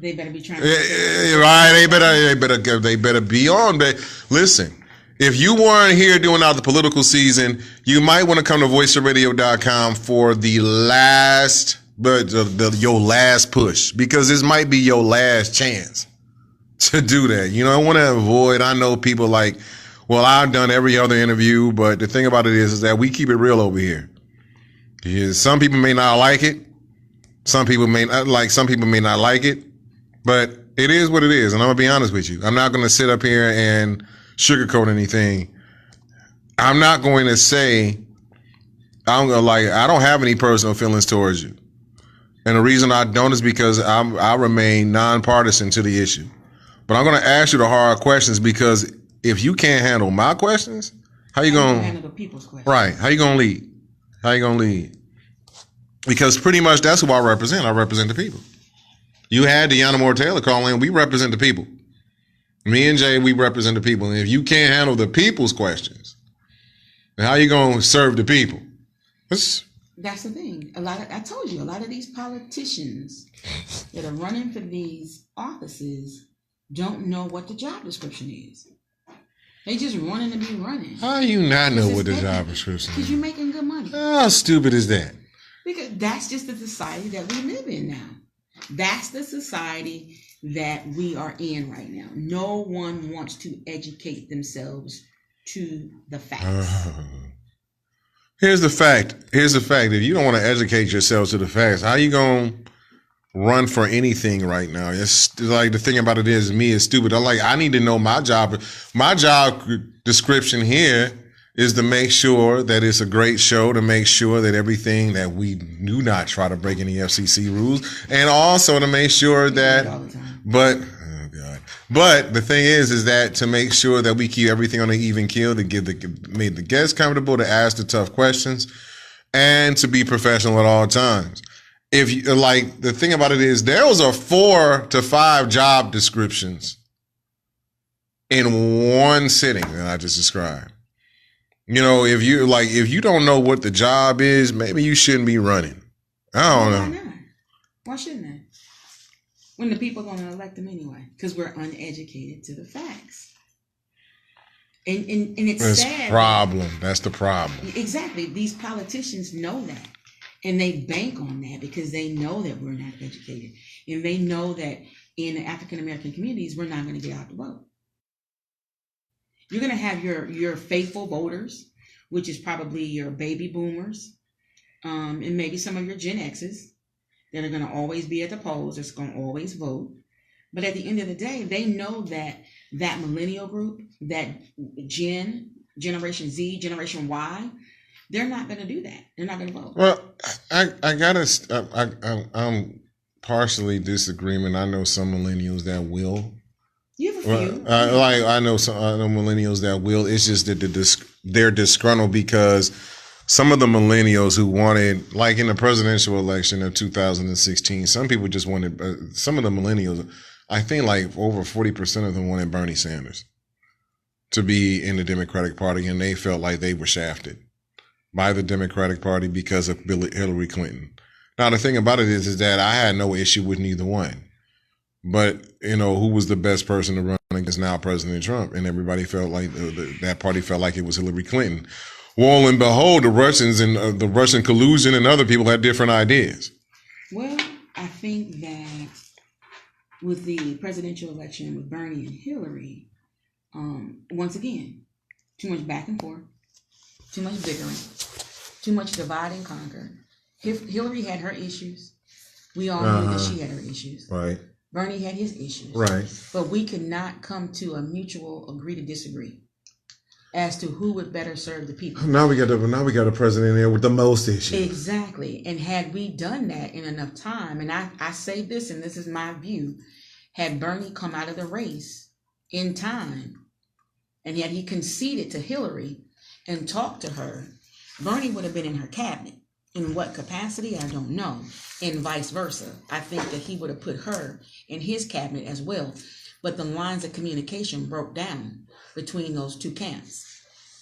They better be trying. Right? They better be on. Listen. If you weren't here during out the political season, you might want to come to voiceofradio.com for the last, your last push, because this might be your last chance to do that. You know, I want to avoid, I know people like, well, I've done every other interview, but the thing about it is that we keep it real over here. Some people may not like it. Some people may not like it, but it is what it is. And I'm going to be honest with you. I'm not going to sit up here and sugarcoat anything. I'm not going to say I don't have any personal feelings towards you, and the reason I don't is because I remain nonpartisan to the issue. But I'm going to ask you the hard questions, because if you can't handle my questions, how you going to handle the people's questions? Right? How you going to lead? How you going to lead? Because pretty much that's who I represent. I represent the people. You had Deanna Moore Taylor call in. We represent the people. Me and Jay, we represent the people. And if you can't handle the people's questions, then how you going to serve the people? That's the thing. I told you, a lot of these politicians that are running for these offices don't know what the job description is. They just running to be running. How you not know what the job description is? Because you're making good money. How stupid is that? Because that's just the society that we live in now. That's the society that we are in right now. No one wants to educate themselves to the facts. Here's the fact. If you don't want to educate yourself to the facts, how you going to run for anything right now? It's like, the thing about it is, me is stupid. I need to know my job. My job description here is to make sure that it's a great show, to make sure that everything that we do not try to break any FCC rules, and also to make sure that, but the thing is that to make sure that we keep everything on an even keel, to make the guests comfortable, to ask the tough questions, and to be professional at all times. If you the thing about it is, there was 4 to 5 job descriptions in one sitting that I just described. You know, if you don't know what the job is, maybe you shouldn't be running. I don't know. Why not? Why shouldn't I? When the people are going to elect them anyway, because we're uneducated to the facts. And it's sad. That's the problem. Exactly. These politicians know that. And they bank on that because they know that we're not educated. And they know that in the African American communities, we're not going to get out the vote. You're going to have your faithful voters, which is probably your baby boomers, and maybe some of your Gen X's that are going to always be at the polls, that's going to always vote. But at the end of the day, they know that millennial group, that Generation Z, Generation Y, they're not going to do that. They're not going to vote. Well, I'm partially disagreeing. I know some millennials that will. You have a few. I know millennials that will. It's just that they're disgruntled because some of the millennials who wanted, like in the presidential election of 2016, some people just wanted, some of the millennials, I think like over 40% of them wanted Bernie Sanders to be in the Democratic Party, and they felt like they were shafted by the Democratic Party because of Hillary Clinton. Now, the thing about it is that I had no issue with neither one. But, you know, who was the best person to run against now President Trump? And everybody felt like that party felt like it was Hillary Clinton. Well, and behold, the Russians and the Russian collusion and other people had different ideas. Well, I think that with the presidential election with Bernie and Hillary, once again, too much back and forth, too much bickering, too much divide and conquer. Hillary had her issues. We all knew that she had her issues. Right. Bernie had his issues. Right. But we could not come to a mutual agree to disagree as to who would better serve the people. Now we got a president there with the most issues. Exactly. And had we done that in enough time, and I say this, and this is my view, had Bernie come out of the race in time, and had he conceded to Hillary and talked to her, Bernie would have been in her cabinet. In what capacity, I don't know. And vice versa. I think that he would have put her in his cabinet as well. But the lines of communication broke down between those two camps,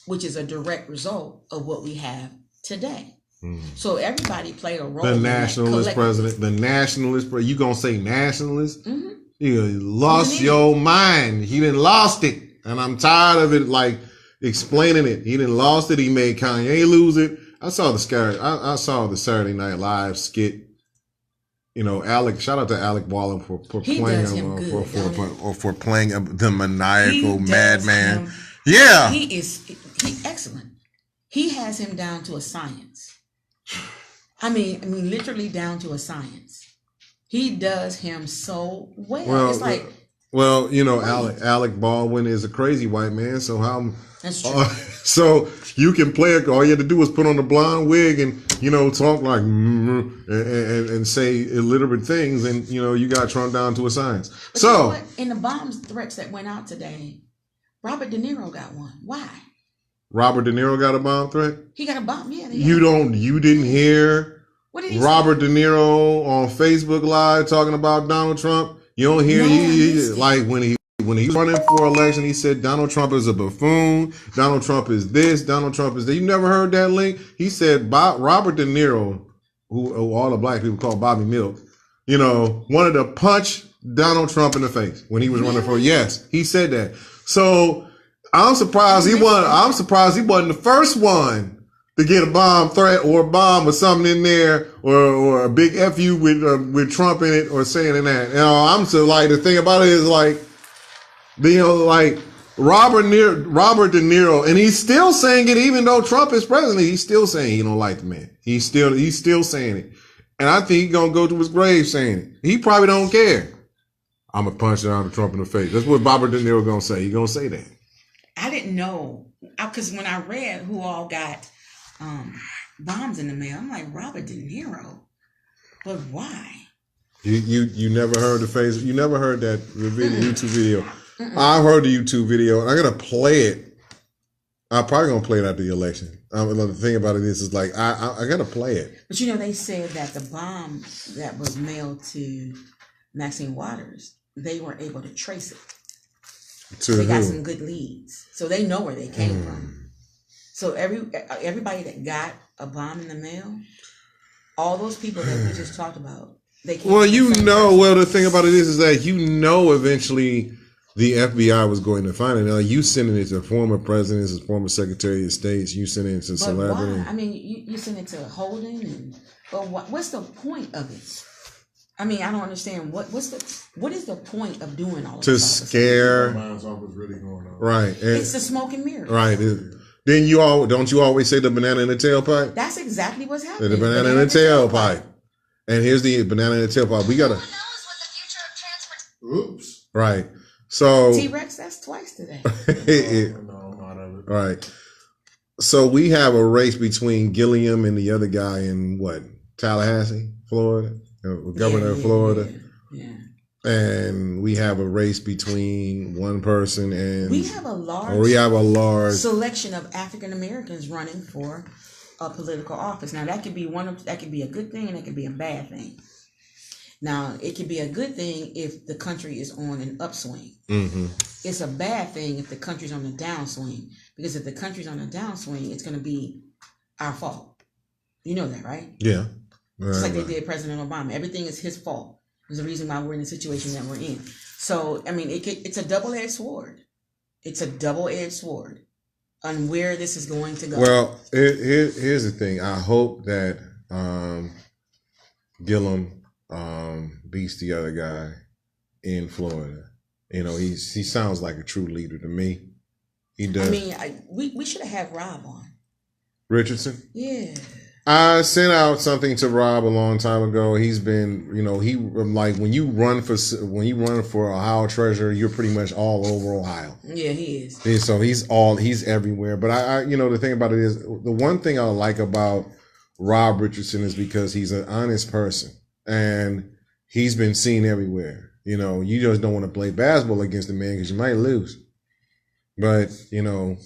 which is a direct result of what we have today. So everybody played a role. The nationalist president, you gonna say nationalist? You lost your mind. He done lost it. And I'm tired of it, like, explaining it. He done lost it. He made Kanye lose it. I saw the Saturday Night Live skit. You know, shout out to Alec Baldwin for playing for playing the maniacal madman. Yeah. He excellent. He has him down to a science. I mean, literally down to a science. He does him so well. It's like, well, you know, Alec Baldwin is a crazy white man, so how? That's true. So you can play it. All you had to do was put on the blonde wig and, you know, talk like and say illiterate things, and you know you got Trump down to a science. But so you know what? In the bomb threats that went out today, Robert De Niro got one. Why? Robert De Niro got a bomb threat. He got a bomb. Yeah. You didn't hear what did he Robert say? De Niro on Facebook Live talking about Donald Trump? You don't hear like when he was running for election, he said Donald Trump is a buffoon. Donald Trump is this. Donald Trump is that. You never heard that link? He said Robert De Niro, who all the black people call Bobby Milk, you know, wanted to punch Donald Trump in the face when he was running for. Yes, he said that. So I'm surprised he wasn't. I'm surprised he wasn't the first one to get a bomb threat or a bomb or something in there or a big FU with Trump in it or saying that. You know, I'm so like the thing about it is like, you know, like Robert De Niro, and he's still saying it even though Trump is president. He's still saying he don't like the man. He's still saying it, and I think he's gonna go to his grave saying it. He probably don't care. I'm gonna punch Donald Trump in the face. That's what Robert De Niro gonna say. He gonna say that. I didn't know because when I read who all got bombs in the mail, I'm like Robert De Niro, but why? You never heard the face. You never heard that YouTube video. I heard the YouTube video, and I'm gonna play it. I'm probably gonna play it after the election. The thing about it is like I gotta play it. But you know, they said that the bomb that was mailed to Maxine Waters, they were able to trace it. They got some good leads, so they know where they came from. So everybody that got a bomb in the mail, all those people that we just talked about, they came. Well, you know, well the thing about it is that you know eventually the FBI was going to find it. Now you sending it to former presidents, former Secretary of States. You sending it to celebrities. Why? I mean, you send it to Holden, but what's the point of it? I mean, I don't understand what is the point of doing all to this? Scare. Really going on. Right. It's the smoke and mirrors. Right. Then don't you always say the banana in the tailpipe? That's exactly what's happening. The banana in the tailpipe. And here's the banana in the tailpipe. We gotta. Oops. Right. So T-Rex, that's twice today. No, not of it. Right. So we have a race between Gilliam and the other guy in Tallahassee, Florida, governor of Florida. Yeah. And we have a race between one person and we have a large selection of African Americans running for a political office. Now that could be that could be a good thing and that could be a bad thing. Now, it could be a good thing if the country is on an upswing. Mm-hmm. It's a bad thing if the country's on a downswing. Because if the country's on a downswing, it's going to be our fault. You know that, right? Yeah. Just like they did President Obama. Everything is his fault. There's a reason why we're in the situation that we're in. So, I mean, it's a double-edged sword. It's a double-edged sword on where this is going to go. Well, here's the thing. I hope that Gillum beats the other guy in Florida. You know, he sounds like a true leader to me. He does. I mean, we should have had Rob on. Richardson? Yeah. I sent out something to Rob a long time ago. He's been, you know, he like when you run for Ohio treasurer, you're pretty much all over Ohio. Yeah, he is. So he's everywhere. But I you know, the thing about it is the one thing I like about Rob Richardson is because he's an honest person and he's been seen everywhere. You know, you just don't want to play basketball against the man because you might lose. But, you know,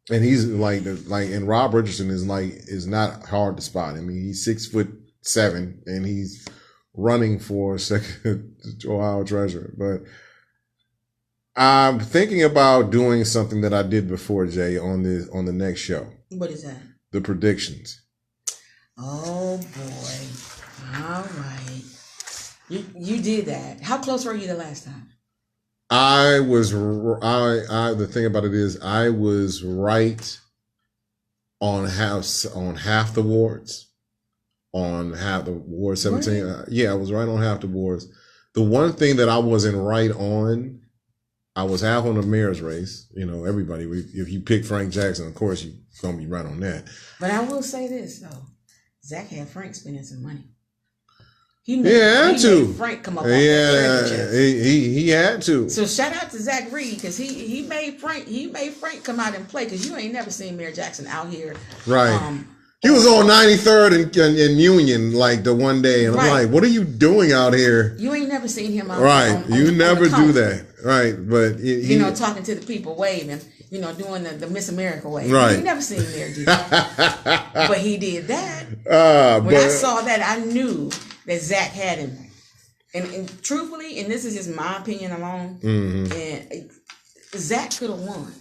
and he's and Rob Richardson is not hard to spot. I mean, he's 6'7" and he's running for second Ohio treasurer. But I'm thinking about doing something that I did before, Jay, on the next show. What is that? The predictions. Oh boy. All right. You did that. How close were you the last time? The thing about it is I was right on half the wards, on half the ward 17. Really? I was right on half the wards. The one thing that I wasn't right on, I was half on the mayor's race. Everybody, if you pick Frank Jackson, of course you're gonna be right on that. But I will say this though, Zach had Frank spending some money. He had to. made Frank come up. Yeah, he had to. So shout out to Zach Reed because he made Frank come out and play because you ain't never seen Mayor Jackson out here. Right. He was on 93rd and Union like the one day, and I'm like, "What are you doing out here?" You ain't never seen him out right. You never do that, right? But talking to the people, waving, doing the Miss America wave. Right. You never seen Mayor do that, but he did that. When I saw that, I knew that Zach had him. And truthfully, and this is just my opinion alone, and Zach could have won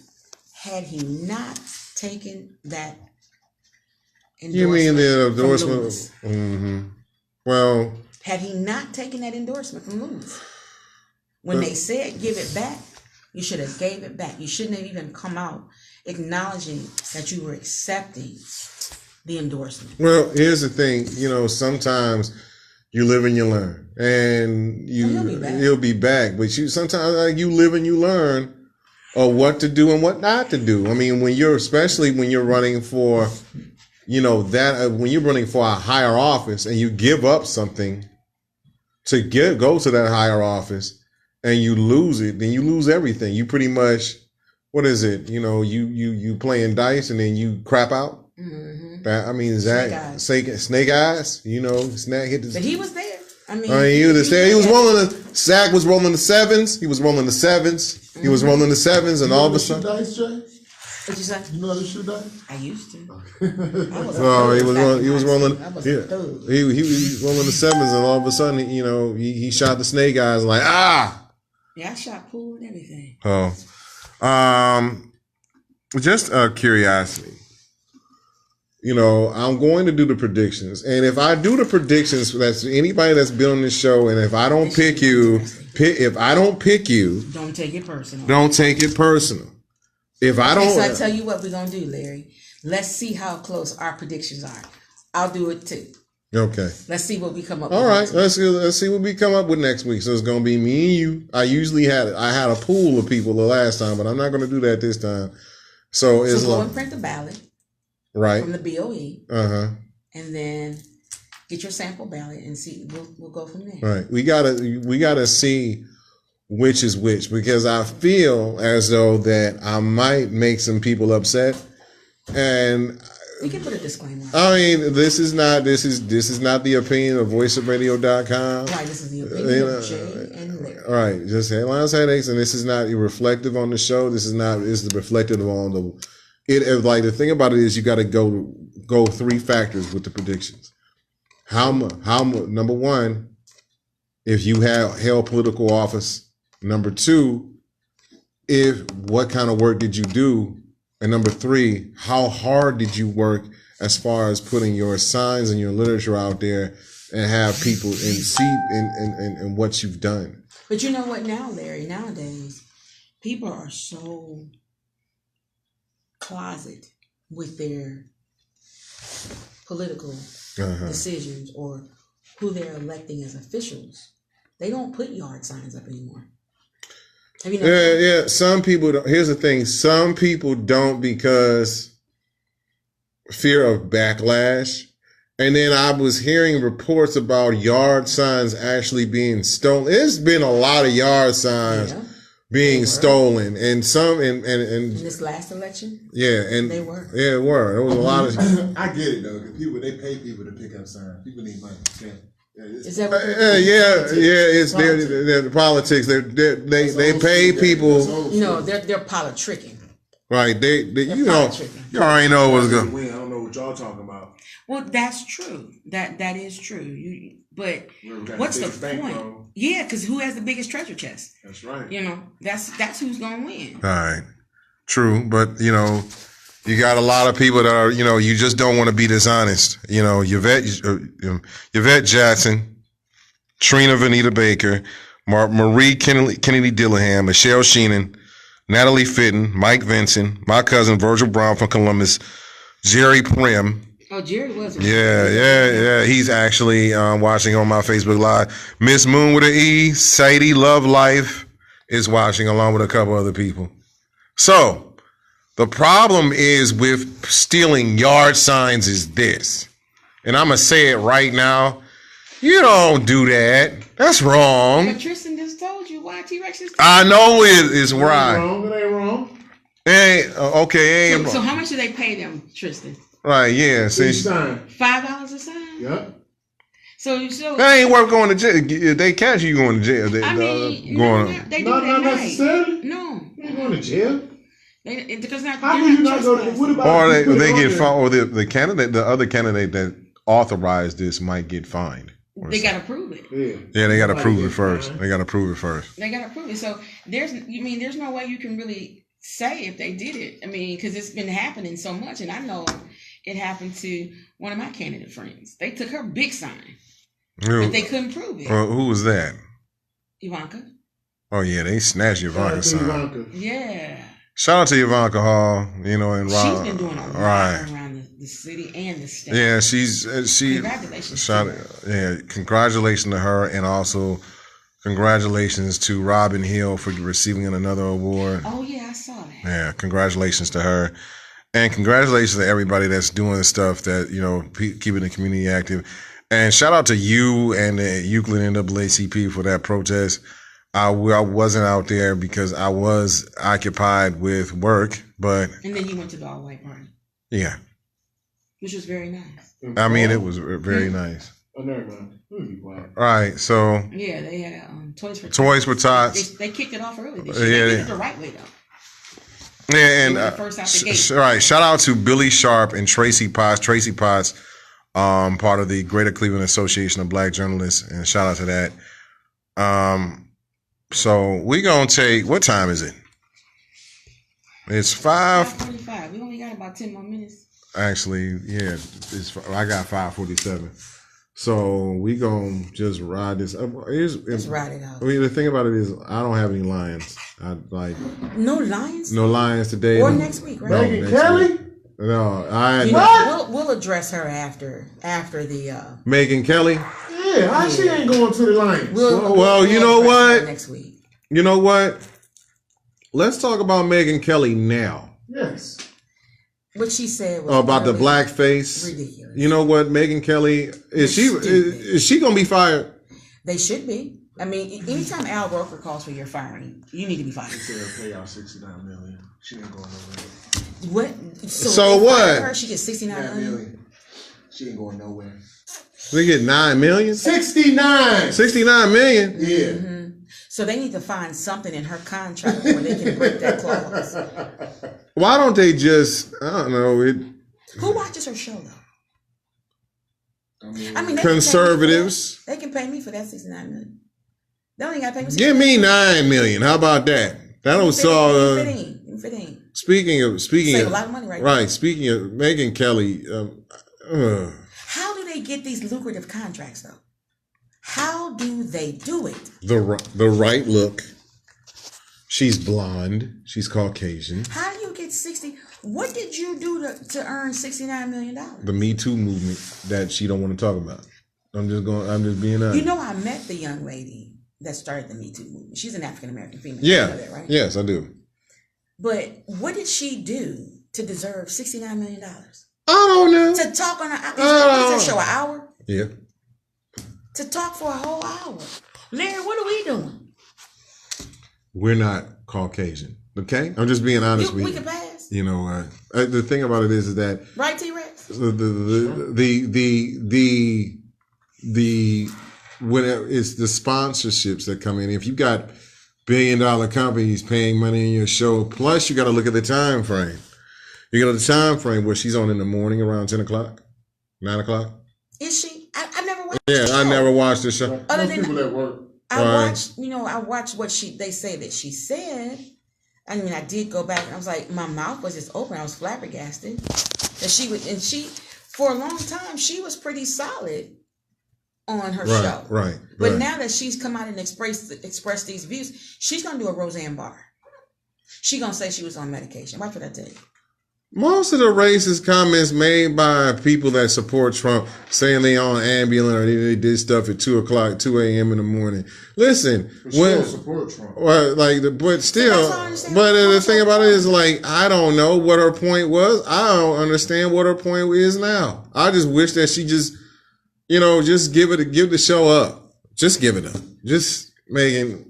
had he not taken that endorsement. You mean the endorsement? Well, had he not taken that endorsement from Lewis, when they said give it back, you should have gave it back. You shouldn't have even come out acknowledging that you were accepting the endorsement. Well, here's the thing. Sometimes you live and you learn, and you'll be back. But sometimes you live and you learn of what to do and what not to do. I mean, especially when you're running for, when you're running for a higher office and you give up something to go to that higher office and you lose it, then you lose everything. You pretty much, what is it? You playing dice and then you crap out. I mean, Zach, Snake Eyes, Snake hit the. But he was there. He was rolling Zach was rolling the sevens. He was rolling the sevens. He was rolling the sevens, and all of a sudden. Dice, Jay? What'd you say? You know how to shoot dice? I used to. He was rolling. He was rolling the sevens, and all of a sudden, he shot the Snake Eyes like Yeah, I shot pool and everything. Just curiosity. I'm going to do the predictions. And if I do the predictions, that's anybody that's been on this show, and if I don't pick you, don't take it personal. Don't take it personal. If I don't, so I tell you what we're gonna do, Larry. Let's see how close our predictions are. I'll do it too. Okay. Let's see what we come up with. All right. Let's see what we come up with next week. So it's gonna be me and you. I had a pool of people the last time, but I'm not gonna do that this time. So go and print the ballot. Right. From the BOE. And then get your sample ballot and see. We'll go from there. Right. We gotta see which is which, because I feel as though that I might make some people upset, and we can put a disclaimer. I mean, this is not the opinion of voiceofradio.com. Right. This is the opinion of Jay and Larry. All right. Just headlines, headaches, and this is not reflective on the show. This is reflective on the. The thing about it is you got to go three factors with the predictions. How number one, if you have held political office. Number two, what kind of work did you do? And number three, how hard did you work as far as putting your signs and your literature out there and have people see in what you've done? But you know what now, Larry? Nowadays, people are so closet with their political decisions or who they're electing as officials. They don't put yard signs up anymore. Have you noticed? Yeah. Some people don't. Here's the thing. Some people don't because fear of backlash. And then I was hearing reports about yard signs actually being stolen. There's been a lot of yard signs being stolen, and some in this last election. Yeah, and they were. Yeah, it were. There was a lot of. I get it though. Because they pay people to pick up signs. People need money. Okay. Is that it's their politics. They pay people. They're politicking. Right. They you already know what's going. I don't know what y'all talking about. Well, that's true. That is true. But what's the point? Yeah, because who has the biggest treasure chest? That's right. That's who's gonna win. All right. True, but you got a lot of people that are, you just don't want to be dishonest. Yvette Jackson, Trina Vanita Baker, Marie Kennedy Dillingham, Michelle Sheenan, Natalie Fitton, Mike Vincent, my cousin Virgil Brown from Columbus, Jerry Prim. Oh, Jerry was. Yeah. He's actually watching on my Facebook Live. Miss Moon with an E, Sadie Love Life is watching along with a couple other people. So the problem is with stealing yard signs is this, and I'm gonna say it right now. You don't do that. That's wrong. But Tristan just told you why T-Rex is. I know it is It right. ain't wrong. It ain't wrong. Okay, ain't So how much do they pay them, Tristan? right. Yeah, see, Each time. $5 a sign. Yep. So that ain't worth going to jail. If they catch you going to jail. I mean, going. they do Not it at night. necessarily. No, You ain't going to jail. because not. How they're can you not go to? trespassing. What about? Or if you put they it get on fined, or the other candidate that authorized this might get fined. They gotta prove it. there? Yeah, they got to Somebody prove it get first. fined. They got to prove it first. They gotta prove it. So there's no way you can really say if they did it. I mean, because it's been happening so much, and I know it happened to one of my candidate friends. They took her big sign, but they couldn't prove it. Who was that? Ivanka. Oh yeah, they snatched Shout out Ivanka to sign. Ivanka. Yeah. Shout out to Ivanka Hall. You know, and She's been doing a lot right. around the city and the state. Yeah, she. Congratulations. Shout, to her. yeah, congratulations to her, and also congratulations to Robin Hill for receiving another award. Oh yeah, I saw that. Yeah, congratulations to her, and congratulations to everybody that's doing the stuff that keeping the community active. And shout out to you and the Euclid NAACP for that protest. I wasn't out there because I was occupied with work, but And then you went to the all white party, yeah, which was very nice. I mean it was very nice. Oh, never mind. Be quiet. All right, so Yeah, they had Toys for Tots. Toys for Tots. They kicked it off early this Yeah, year. They yeah. did it the right way though. yeah, and They were the first out the gate. all right, shout out to Billy Sharp and Tracy Potts. Tracy Potts, part of the Greater Cleveland Association of Black Journalists, and shout out to that. So we gonna take, what time is it? It's 5:45. We only got about 10 more minutes. actually, yeah. I got 5:47. So we gonna just ride this. Let's ride it out. I mean, the thing about it is, I don't have any lions. No lions? No lions today. Or next week, right? No, Megan next Kelly? week. No, I You know, we'll address her after the Megan Kelly. Yeah, how she ain't going to the Lions? Well, you know address her what? next week. You know what? Let's talk about Megan Kelly now. Yes. What she said was About the utterly blackface. ridiculous. You know what, Megan Kelly is Stupid. is she gonna be fired? They should be. I mean, anytime Al Roker calls for your firing, you need to be fired. They'll pay out $69 million. She ain't going nowhere. What? So if they fire what? Her, she gets 69 $9 million. million. She ain't going nowhere. We get 9 million? 69. 69 million? Yeah. So they need to find something in her contract where they can break that clause. Why don't they just, I don't know, Who watches her show though? I mean, they can pay me for conservatives? that. They can pay me for that 69 million. They only got to pay me. Give me 9 million. How about that? That don't solve. 15. Speaking Save of a lot of money right right. Speaking of Megan Kelly, How do they get these lucrative contracts though? How do they do it? the right look. She's blonde. She's Caucasian. How do you get 60? What did you do to earn $69 million? The Me Too movement that she don't want to talk about. I'm just being honest. You know, I met the young lady that started the Me Too movement. She's an African American female. Yeah. You know that, right? Yes, I do. But what did she do to deserve $69 million? I don't know. To talk on her show an hour? Yeah. To talk for a whole hour. Larry, what are we doing? We're not Caucasian. Okay? I'm just being honest with We you. can pass. You know, the thing about it is that Right, T-Rex? the when it's the sponsorships that come in. If you got $1 billion companies paying money in your show, plus you got to look at the time frame. You got the time frame where she's on in the morning around 10 o'clock, 9 o'clock. Is she? I never watched Yeah, the show. I never watched the show. Other Most than people at work. I watched what they say that she said. I mean, I did go back and I was like, my mouth was just open. I was flabbergasted that she would, and she, for a long time, she was pretty solid on her Right, show. right. But right. now that she's come out and expressed these views, she's gonna do a Roseanne Barr. She gonna say she was on medication. Watch what I tell you. Most of the racist comments made by people that support Trump, saying they on Ambulance or they did stuff at 2 a.m. in the morning. Listen, But she don't support Trump. well, but still, That's all I understand. but the thing about it is, like, I don't know what her point was. I don't understand what her point is now. I just wish that she just, just give the show up. Just give it up. Just making,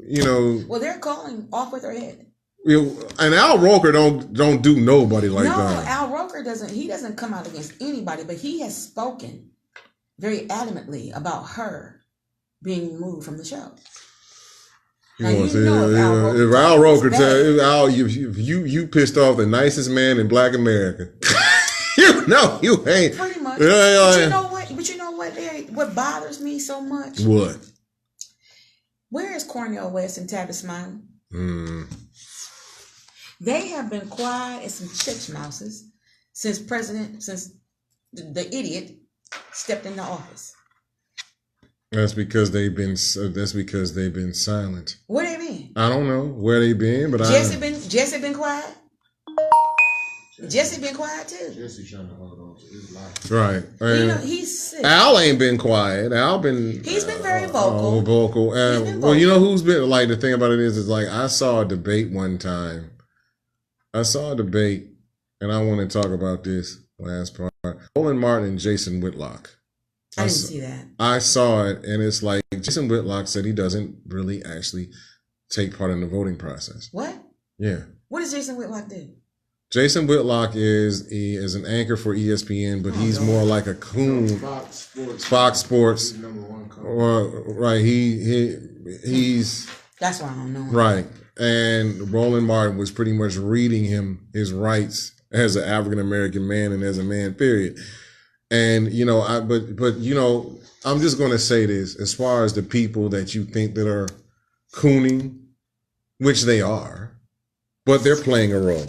Well, they're calling off with her head. And Al Roker don't do nobody like No, that. Al Roker doesn't come out against anybody, but he has spoken very adamantly about her being removed from the show. Now, If Al Al Roker was tell bad. Al, you pissed off the nicest man in Black America. You ain't. Pretty much. Yeah. But you know what? Larry, what bothers me so much? What? Where is Cornel West and Tavis Smiley? They have been quiet as some church mouses since the idiot stepped into office. That's because they've been silent. Where they been? I don't know where they been, but Jesse been quiet. Jesse been quiet too. Jesse trying to hold on to his life. right. He's sick. Al ain't been quiet. He's been very vocal. Vocal. He's been Well, you know vocal. who's been like the thing about it is like I saw a debate one time. And I want to talk about this last part. Roland Martin and Jason Whitlock. I didn't see that. I saw it, and it's like Jason Whitlock said he doesn't really actually take part in the voting process. What? Yeah. What does Jason Whitlock do? Jason Whitlock is an anchor for ESPN, but he's more like a coon. Fox Sports. He's number one coach. Right. He's That's why I don't know him. right. And Roland Martin was pretty much reading him his rights as an African American man and as a man, period. And I'm just going to say this: as far as the people that you think that are cooning, which they are, but they're playing a role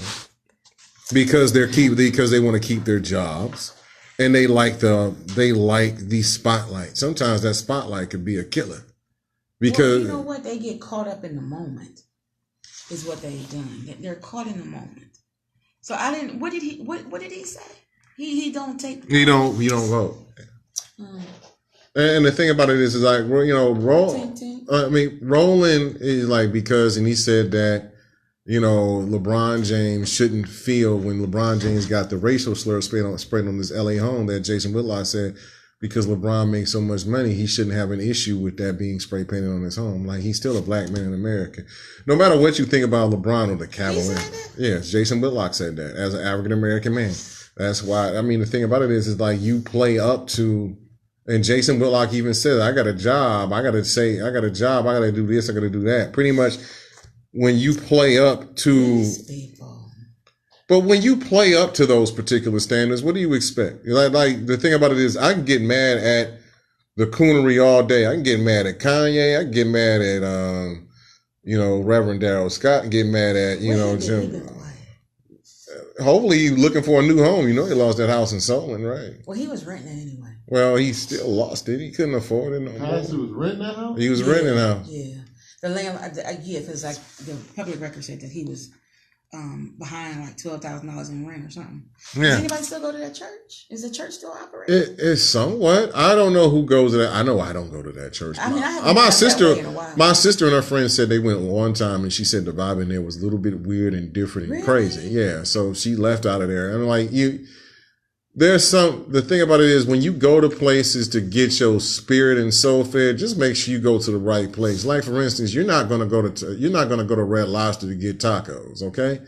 because they want to keep their jobs, and they like the spotlight. Sometimes that spotlight could be a killer because you know what? They get caught up in the moment. Is what they've done. They're caught in the moment. So I didn't. What did he say? He don't take. you don't vote. And the thing about it is like Roland is like and he said that LeBron James shouldn't feel when LeBron James got the racial slur spread on his LA home that Jason Whitlock said because LeBron makes so much money he shouldn't have an issue with that being spray painted on his home. Like he's still a black man in America. No matter what you think about LeBron or the Cavaliers. Yes, Jason Whitlock said that as an African American man. That's why the thing about it is like you play up to. And Jason Whitlock even said, I got a job. I got to do this. I got to do that. Pretty much when you play up to, but when you play up to those particular standards, what do you expect? Like the thing about it is I can get mad at the coonery all day. I can get mad at Kanye. I can get mad at, Reverend Darrell Scott and get mad at, Jim. Hopefully he's looking for a new home. He lost that house in Solon, right? Well, he was renting it anyway. Well, he still lost it. He couldn't afford it no more. He was renting that house? He was renting a house. Yeah. The land, because like the public record said that he was behind like $12,000 in rent or something. Yeah. Does anybody still go to that church? Is the church still operating? It's somewhat. I don't know who goes to that. I know I don't go to that church. I mean, I haven't my been sister, that way in a while. my sister and her friend said they went one time, and she said the vibe in there was a little bit weird and different and crazy. Yeah, so she left out of there. I'm like, the thing about it is when you go to places to get your spirit and soul fed, just make sure you go to the right place. Like for instance, you're not going to go to Red Lobster to get tacos, okay?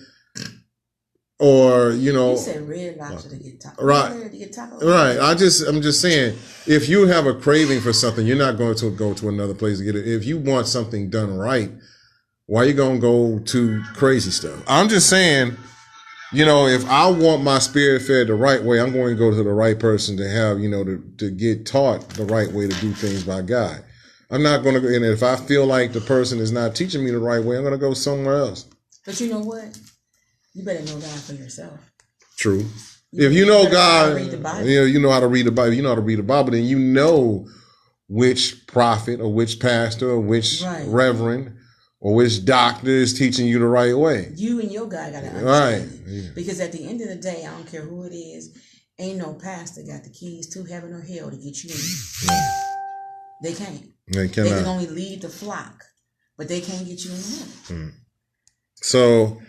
Or You said Red Lobster to get tacos. Right. To get tacos. Right. I'm just saying, if you have a craving for something, you're not going to go to another place to get it. If you want something done right, why are you going to go to crazy stuff? I'm just saying, if I want my spirit fed the right way, I'm going to go to the right person to have, to get taught the right way to do things by God. I'm not going to go, and if I feel like the person is not teaching me the right way, I'm going to go somewhere else. But you know what? You better know God for yourself. True. If you know God, read the Bible. you know how to read the Bible. You know how to read the Bible, then you know which prophet or which pastor or which Right. reverend or which doctor is teaching you the right way. You and your guy got to understand Right. it. Yeah. Because at the end of the day, I don't care who it is, ain't no pastor got the keys to heaven or hell to get you in. They can't. They They can cannot. only lead the flock, but they can't get you in heaven. So,